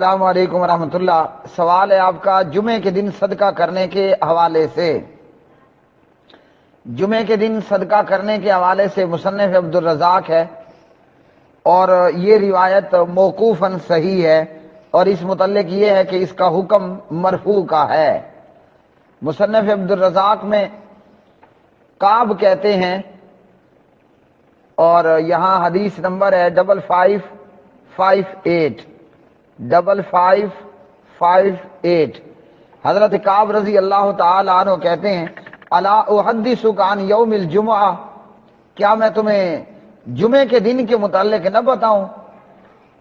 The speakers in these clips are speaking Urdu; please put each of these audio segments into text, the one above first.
السلام علیکم ورحمۃ اللہ۔ سوال ہے آپ کا جمعے کے دن صدقہ کرنے کے حوالے سے۔ جمعے کے دن صدقہ کرنے کے حوالے سے مصنف عبدالرزاق ہے اور یہ روایت موقوفاً صحیح ہے، اور اس متعلق یہ ہے کہ اس کا حکم مرفوع کا ہے۔ مصنف عبدالرزاق میں کعب کہتے ہیں، اور یہاں حدیث نمبر ہے 5558 5558۔ حضرت کعب رضی اللہ تعالی عنہ کہتے ہیں الا احدثک عن یوم الجمعہ، کیا میں تمہیں جمعے کے دن کے متعلق نہ بتاؤں؟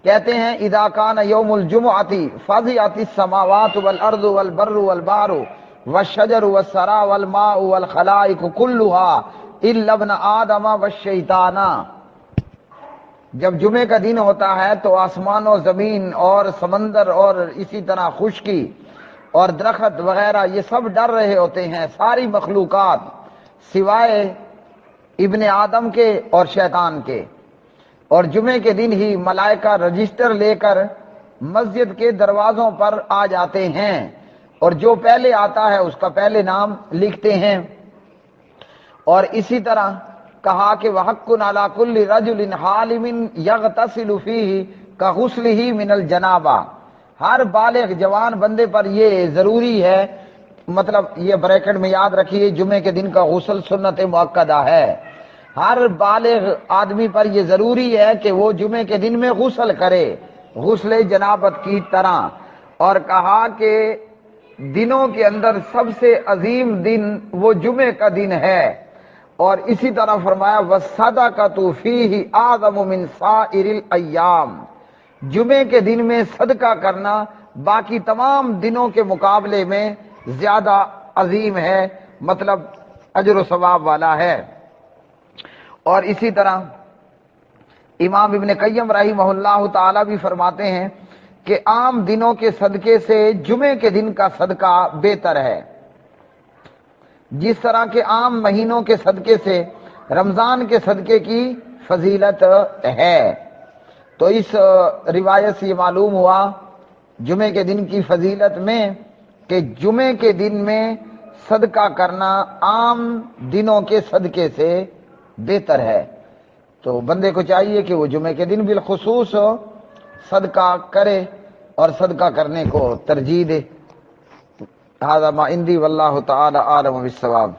کہتے ہیں اذا کان یوم الجمعۃ فزعت السماوات والارض والبر والبحر والشجر والثرى والماء والخلائق كلها الا ابن آدم والشیطان۔ جب جمعے کا دن ہوتا ہے تو آسمان و زمین اور سمندر اور اسی طرح خشکی اور درخت وغیرہ یہ سب ڈر رہے ہوتے ہیں، ساری مخلوقات سوائے ابن آدم کے اور شیطان کے۔ اور جمعے کے دن ہی ملائکہ رجسٹر لے کر مسجد کے دروازوں پر آ جاتے ہیں، اور جو پہلے آتا ہے اس کا پہلے نام لکھتے ہیں۔ اور اسی طرح کہا کہ وَحَقٌّ عَلَى كُلِّ رَجُلٍ حَالِمٍ يَغْتَسِلُ فِيهِ كَغُسْلِهِ مِنَ الْجَنَابَةِ، ہر بالغ جوان بندے پر یہ ضروری ہے، مطلب یہ بریکٹ میں یاد رکھیے جمعے کے دن کا غسل سنت مؤکدہ ہے۔ ہر بالغ آدمی پر یہ ضروری ہے کہ وہ جمعے کے دن میں غسل کرے، غسل جنابت کی طرح۔ اور کہا کہ دنوں کے اندر سب سے عظیم دن وہ جمعے کا دن ہے، اور اسی طرح فرمایا وَالصَّدَقَةُ فِيهِ أَعْظَمُ مِنْ سَائِرِ الْأَيَّامِ، جمعے کے دن میں صدقہ کرنا باقی تمام دنوں کے مقابلے میں زیادہ عظیم ہے، مطلب اجر و ثواب والا ہے۔ اور اسی طرح امام ابن قیم رحمہ اللہ تعالی بھی فرماتے ہیں کہ عام دنوں کے صدقے سے جمعے کے دن کا صدقہ بہتر ہے، جس طرح کہ عام مہینوں کے صدقے سے رمضان کے صدقے کی فضیلت ہے۔ تو اس روایت سے یہ معلوم ہوا جمعے کے دن کی فضیلت میں کہ جمعے کے دن میں صدقہ کرنا عام دنوں کے صدقے سے بہتر ہے۔ تو بندے کو چاہیے کہ وہ جمعے کے دن بالخصوص صدقہ کرے اور صدقہ کرنے کو ترجیح دے۔ هذا ما عندي والله تعالى اعلم بالصواب۔